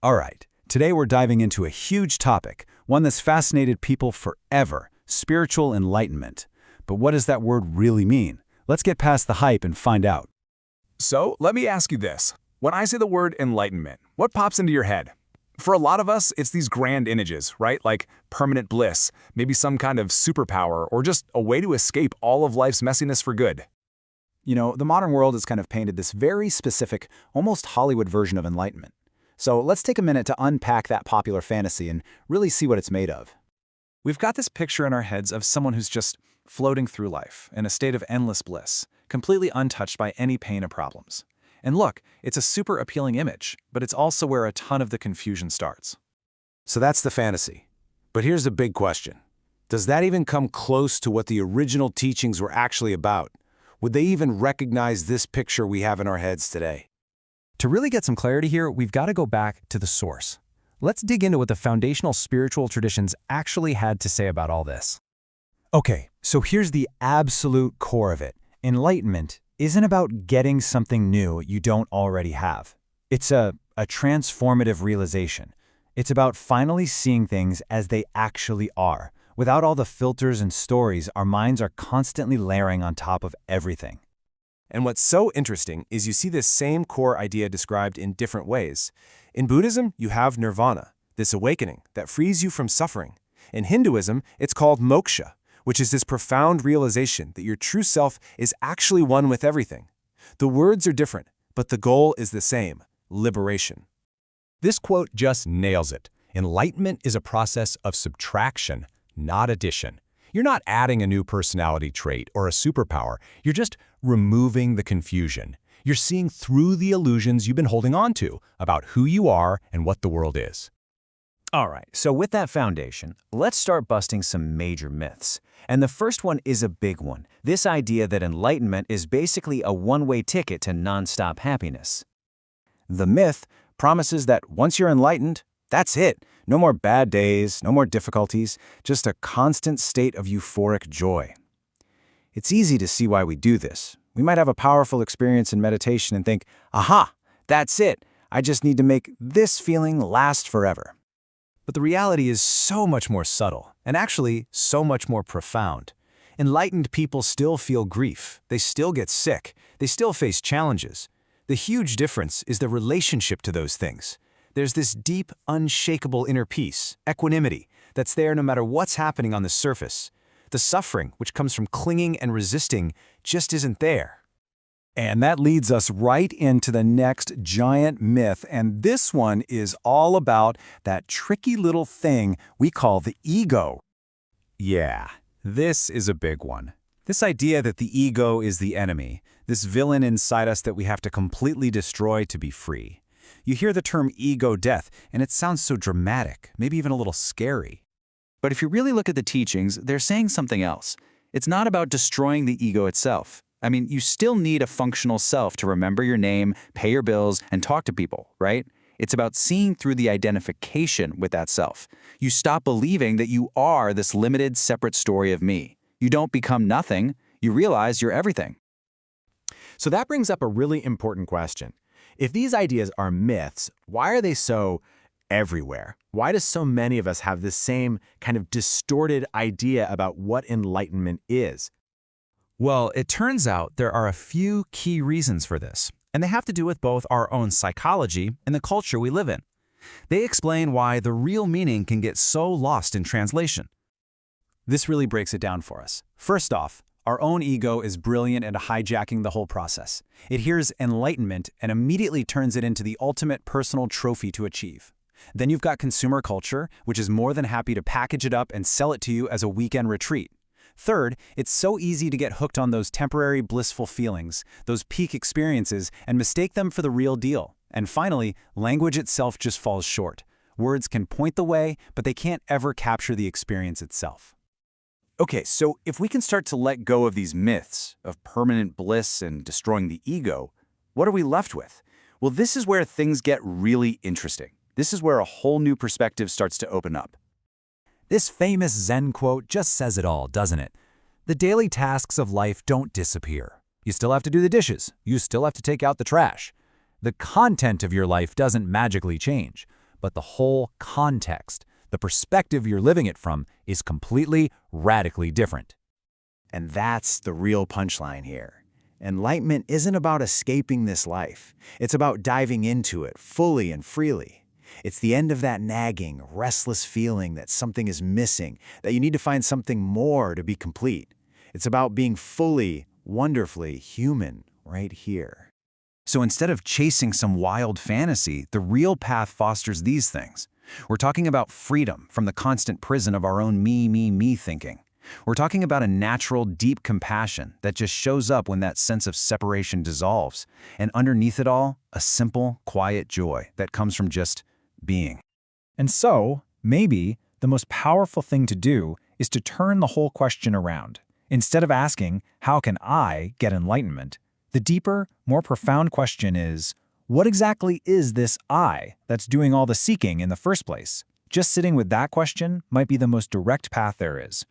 All right, today we're diving into a huge topic, one that's fascinated people forever, spiritual enlightenment. But what does that word really mean? Let's get past the hype and find out. So, let me ask you this. When I say the word enlightenment, what pops into your head? For a lot of us, it's these grand images, right? Like permanent bliss, maybe some kind of superpower, or just a way to escape all of life's messiness for good. You know, the modern world has kind of painted this very specific, almost Hollywood version of enlightenment. So let's take a minute to unpack that popular fantasy and really see what it's made of. We've got this picture in our heads of someone who's just floating through life in a state of endless bliss, completely untouched by any pain or problems. And look, it's a super appealing image, but it's also where a ton of the confusion starts. So that's the fantasy. But here's the big question. Does that even come close to what the original teachings were actually about? Would they even recognize this picture we have in our heads today? To really get some clarity here, we've got to go back to the source. Let's dig into what the foundational spiritual traditions actually had to say about all this. Okay, so here's the absolute core of it. Enlightenment isn't about getting something new you don't already have. It's a transformative realization. It's about finally seeing things as they actually are, without all the filters and stories our minds are constantly layering on top of everything. And what's so interesting is you see this same core idea described in different ways. In Buddhism, you have nirvana, this awakening that frees you from suffering. In Hinduism, it's called moksha, which is this profound realization that your true self is actually one with everything. The words are different, but the goal is the same: liberation. This quote just nails it. Enlightenment is a process of subtraction, not addition. You're not adding a new personality trait or a superpower. You're just removing the confusion. You're seeing through the illusions you've been holding on to about who you are and what the world is. All right, so with that foundation, let's start busting some major myths. And the first one is a big one. This idea that enlightenment is basically a one-way ticket to nonstop happiness. The myth promises that once you're enlightened, that's it. No more bad days, no more difficulties, just a constant state of euphoric joy. It's easy to see why we do this. We might have a powerful experience in meditation and think, aha, that's it. I just need to make this feeling last forever. But the reality is so much more subtle, and actually so much more profound. Enlightened people still feel grief. They still get sick. They still face challenges. The huge difference is the relationship to those things. There's this deep, unshakable inner peace, equanimity, that's there no matter what's happening on the surface. The suffering, which comes from clinging and resisting, just isn't there. And that leads us right into the next giant myth, and this one is all about that tricky little thing we call the ego. Yeah, this is a big one. This idea that the ego is the enemy, this villain inside us that we have to completely destroy to be free. You hear the term ego death, and it sounds so dramatic, maybe even a little scary. But if you really look at the teachings, they're saying something else. It's not about destroying the ego itself. I mean, you still need a functional self to remember your name, pay your bills, and talk to people, right? It's about seeing through the identification with that self. You stop believing that you are this limited, separate story of me. You don't become nothing. You realize you're everything. So that brings up a really important question. If these ideas are myths, why are they so everywhere? Why do so many of us have this same kind of distorted idea about what enlightenment is? Well, it turns out there are a few key reasons for this, and they have to do with both our own psychology and the culture we live in. They explain why the real meaning can get so lost in translation. This really breaks it down for us. First off, our own ego is brilliant at hijacking the whole process. It hears enlightenment and immediately turns it into the ultimate personal trophy to achieve. Then you've got consumer culture, which is more than happy to package it up and sell it to you as a weekend retreat. Third, it's so easy to get hooked on those temporary blissful feelings, those peak experiences, and mistake them for the real deal. And finally, language itself just falls short. Words can point the way, but they can't ever capture the experience itself. Okay, so if we can start to let go of these myths of permanent bliss and destroying the ego, what are we left with? Well, this is where things get really interesting. This is where a whole new perspective starts to open up. This famous Zen quote just says it all, doesn't it? The daily tasks of life don't disappear. You still have to do the dishes. You still have to take out the trash. The content of your life doesn't magically change, but the whole context, the perspective you're living it from, is completely, radically different. And that's the real punchline here. Enlightenment isn't about escaping this life. It's about diving into it fully and freely. It's the end of that nagging, restless feeling that something is missing, that you need to find something more to be complete. It's about being fully, wonderfully human right here. So instead of chasing some wild fantasy, the real path fosters these things. We're talking about freedom from the constant prison of our own me thinking. We're talking about a natural, deep compassion that just shows up when that sense of separation dissolves. And underneath it all, a simple, quiet joy that comes from just being. And so, maybe, the most powerful thing to do is to turn the whole question around. Instead of asking, how can I get enlightenment? The deeper, more profound question is, what exactly is this I that's doing all the seeking in the first place? Just sitting with that question might be the most direct path there is.